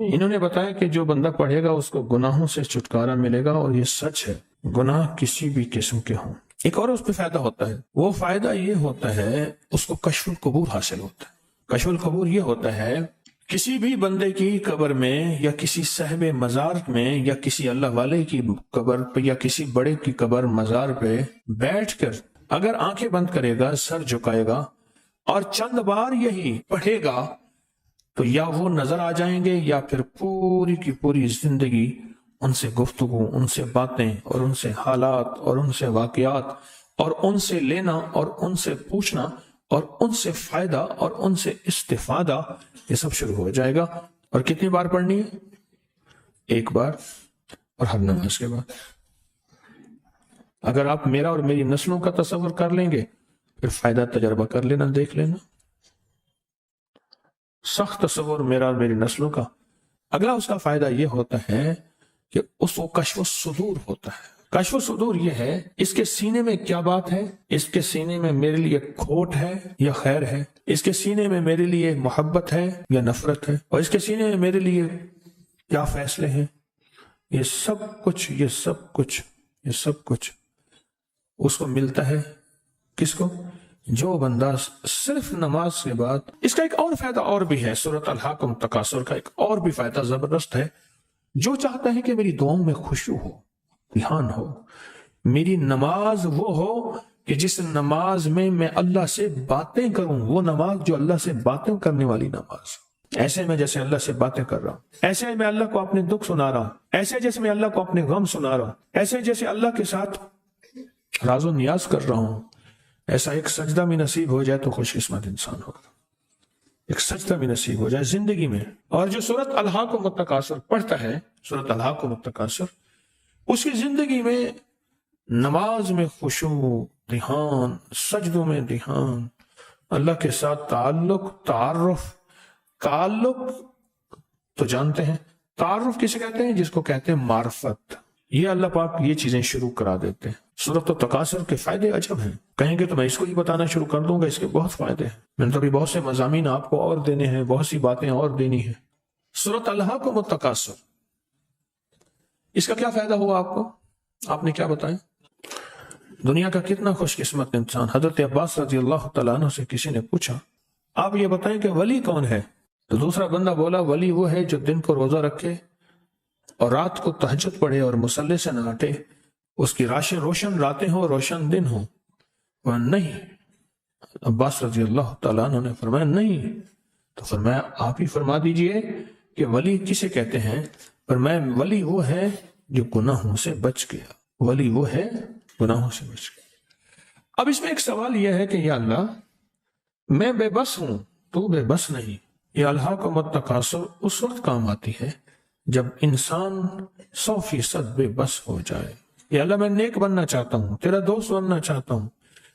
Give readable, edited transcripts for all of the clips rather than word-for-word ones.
انہوں نے بتایا کہ جو بندہ پڑھے گا اس کو گناہوں سے چھٹکارا ملے گا، اور یہ سچ ہے، گناہ کسی بھی قسم کے ہوں۔ ایک اور اس پہ فائدہ ہوتا ہے، وہ فائدہ یہ ہوتا ہے اس کو کشف القبور حاصل ہوتا ہے۔ کشف القبور یہ ہوتا ہے کسی بھی بندے کی قبر میں یا کسی صاحب مزار میں یا کسی اللہ والے کی قبر پہ یا کسی بڑے کی قبر مزار پہ بیٹھ کر اگر آنکھیں بند کرے گا، سر جھکائے گا اور چند بار یہی پڑھے گا تو یا وہ نظر آ جائیں گے یا پھر پوری کی پوری زندگی ان سے گفتگو، ان سے باتیں اور ان سے حالات اور ان سے واقعات اور ان سے لینا اور ان سے پوچھنا اور ان سے فائدہ اور ان سے استفادہ، یہ سب شروع ہو جائے گا۔ اور کتنی بار پڑھنی ہے؟ ایک بار، اور ہر نماز کے بعد۔ اگر آپ میرا اور میری نسلوں کا تصور کر لیں گے پھر فائدہ تجربہ کر لینا، دیکھ لینا۔ سخت تصور میرا اور میری نسلوں کا۔ اگلا اس کا فائدہ یہ ہوتا ہے کہ اس کو کشف الصدور ہوتا ہے۔ کشف الصدور یہ ہے اس کے سینے میں کیا بات ہے، اس کے سینے میں میرے لیے کھوٹ ہے یا خیر ہے، اس کے سینے میں میرے لیے محبت ہے یا نفرت ہے، اور اس کے سینے میں میرے لیے کیا فیصلے ہیں۔ یہ سب کچھ اس کو ملتا ہے۔ کس کو؟ جو بندہ صرف نماز کے بعد۔ اس کا ایک اور فائدہ اور بھی ہے، سورۃ الہاکم تکاثر کا ایک اور بھی فائدہ زبردست ہے۔ جو چاہتا ہے کہ میری دعاؤں میں خشوع ہو، دھیان ہو، میری نماز وہ ہو کہ جس نماز میں اللہ سے باتیں کروں، وہ نماز جو اللہ سے باتیں کرنے والی نماز، ایسے میں جیسے اللہ سے باتیں کر رہا ہوں، ایسے میں اللہ کو اپنے دکھ سنا رہا ہوں، ایسے جیسے میں اللہ کو اپنے غم سنا رہا ہوں، ایسے جیسے اللہ کے ساتھ راز و نیاز کر رہا ہوں۔ ایسا ایک سجدہ بھی نصیب ہو جائے تو خوش قسمت انسان ہوگا، ایک سجدہ بھی نصیب ہو جائے زندگی میں۔ اور جو سورۃ الہاکم التکاثر پڑھتا ہے، سورۃ الہاکم التکاثر، اس کی زندگی میں نماز میں خشوع، دھیان، سجدوں میں دھیان، اللہ کے ساتھ تعارف تو جانتے ہیں، تعارف کسے کہتے ہیں؟ جس کو کہتے ہیں معرفت۔ یہ اللہ پاک یہ چیزیں شروع کرا دیتے ہیں۔ سورۃ التکاثر کے فائدے عجب ہیں، کہیں گے تو میں اس کو ہی بتانا شروع کر دوں گا، اس کے بہت فائدے ہیں۔ میں نے تو ابھی بہت سے مضامین آپ کو اور دینے ہیں، بہت سی باتیں اور دینی ہیں۔ سورۃ الہاکم التکاثر، اس کا کیا فائدہ ہوا آپ کو؟ آپ نے کیا بتایا؟ دنیا کا کتنا خوش قسمت انسان۔ حضرت عباس رضی اللہ تعالیٰ عنہ سے کسی نے پوچھا آپ یہ بتائیں کہ ولی کون ہے؟ تو دوسرا بندہ بولا ولی وہ ہے جو دن کو روزہ رکھے اور رات کو تہجد پڑھے اور مصلی سے نہ ہٹے، اس کی روشن راتیں ہوں روشن دن ہوں۔ وہ نہیں، عباس رضی اللہ تعالیٰ عنہ نے فرمایا نہیں۔ تو فرمایا آپ ہی فرما دیجئے کہ ولی کسے کہتے ہیں؟ فرمایا ولی وہ ہے جو گناہوں سے بچ گیا، ولی وہ ہے گناہوں سے بچ گیا۔ اب اس میں ایک سوال یہ ہے کہ یا اللہ میں بے بس ہوں، تو بے بس نہیں۔ یہ الہاکم التکاثر اس وقت کام آتی ہے جب انسان 100% بے بس ہو جائے۔ یا اللہ میں نیک بننا چاہتا ہوں، تیرا دوست بننا چاہتا ہوں،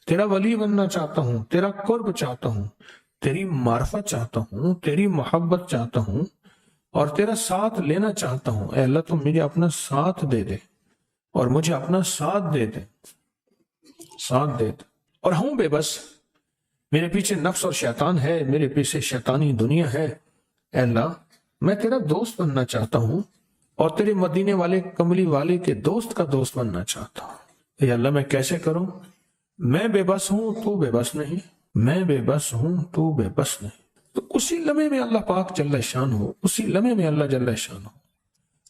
تیرا ولی بننا چاہتا ہوں، تیرا قرب چاہتا ہوں، تیری معرفت چاہتا ہوں، تیری محبت چاہتا ہوں اور تیرا ساتھ لینا چاہتا ہوں۔ اے اللہ تم مجھے اپنا ساتھ دے دے اور مجھے اپنا ساتھ دے دے، ساتھ دے دے۔ اور ہوں بے بس، میرے پیچھے نفس اور شیطان ہے، میرے پیچھے شیطانی دنیا ہے۔ اے اللہ میں تیرا دوست بننا چاہتا ہوں اور تیرے مدینے والے کملی والے کے دوست کا دوست بننا چاہتا ہوں۔ اے اللہ میں کیسے کروں؟ میں بے بس ہوں، تو بے بس نہیں، میں بے بس ہوں، تو بے بس نہیں۔ تو اسی لمحے میں اللہ پاک جل شان ہو، اسی لمحے میں اللہ جل شان ہو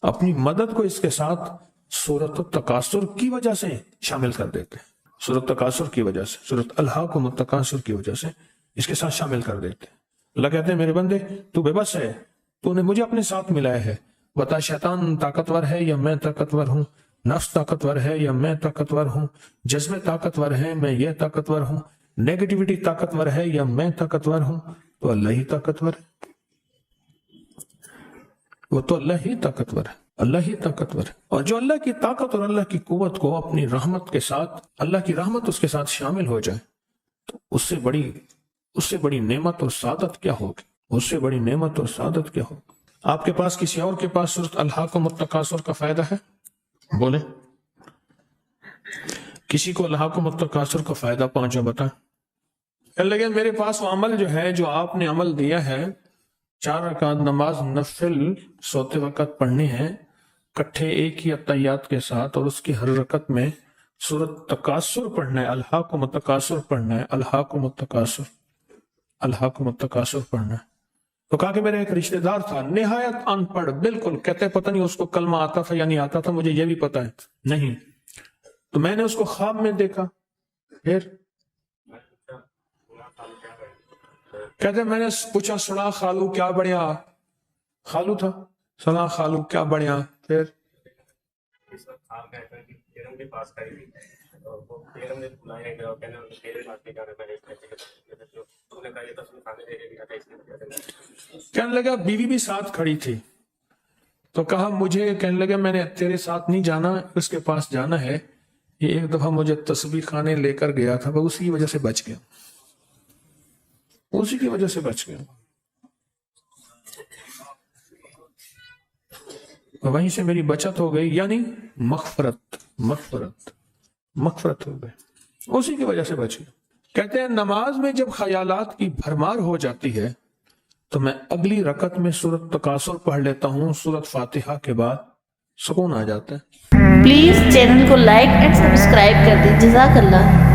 اپنی مدد کو اس کے ساتھ سورۃ التکاثر کی وجہ سے شامل کر دیتے ہیں، سورۃ التکاثر کی وجہ سے، سورۃ الہاکم التکاثر کی وجہ سے اس کے ساتھ شامل کر دیتے ہیں۔ اللہ کہتے ہیں میرے بندے تو بے بس ہے، تو نے مجھے اپنے ساتھ ملایا ہے، بتا شیطان طاقتور ہے یا میں طاقتور ہوں، نفس طاقتور ہے یا میں طاقتور ہوں، جذبے طاقتور ہیں میں یہ طاقتور ہوں، نیگیٹیوٹی طاقتور ہے یا میں طاقتور ہوں؟ تو اللہ ہی طاقتور ہے، وہ تو اللہ ہی طاقتور ہے، اللہ ہی طاقتور ہے۔ اور جو اللہ کی طاقت اور اللہ کی قوت کو اپنی رحمت کے ساتھ، اللہ کی رحمت اس کے ساتھ شامل ہو جائے تو اس سے بڑی نعمت اور سعادت کیا ہوگی، اس سے بڑی نعمت اور سعادت کیا ہوگی۔ آپ کے پاس کسی اور کے پاس سورۃ الہاکم التکاثر کا فائدہ ہے؟ بولیں کسی کو الہاکم التکاثر کا فائدہ پہنچا بتائیں۔ لیکن میرے پاس وہ عمل جو ہے جو آپ نے عمل دیا ہے 4 رکعت نماز نفل سوتے وقت پڑھنی ہے کٹھے ایک ہی اتحیات کے ساتھ، اور اس کی ہر رکعت میں سورۃ تکاثر پڑھنا ہے، الہاکم التکاثر پڑھنا ہے، الہاکم التکاثر، الہاکم التکاثر پڑھنا ہے۔ تو کہا کہ میرا ایک رشتہ دار تھا نہایت ان پڑھ، بالکل، کہتے پتہ نہیں اس کو کلمہ آتا تھا یا نہیں آتا تھا، مجھے یہ بھی پتہ ہے نہیں، تو میں نے اس کو خواب میں دیکھا، پھر کہتے میں نے پوچھا سنا خالو کیا بڑھیا، خالو تھا، سنا خالو کیا بڑھیا، پھر کہنے لگا بیوی بھی ساتھ کھڑی تھی، تو کہا مجھے، کہنے لگا میں نے تیرے ساتھ نہیں جانا، اس کے پاس جانا ہے، یہ ایک دفعہ مجھے تسبیح خانے لے کر گیا تھا، وہ اسی کی وجہ سے بچ گیا، اسی کی وجہ سے بچ گیا، وہیں سے میری بچت ہو گئی، یعنی مغفرت ہو گئی، اسی کی وجہ سے بچ گیا۔ کہتے ہیں نماز میں جب خیالات کی بھرمار ہو جاتی ہے تو میں اگلی رکعت میں سورۃ تکاثر پڑھ لیتا ہوں، سورۃ فاتحہ کے بعد سکون آ جاتا ہے۔ پلیز چینل کو لائک اینڈ سبسکرائب کر دیں، جزاک اللہ۔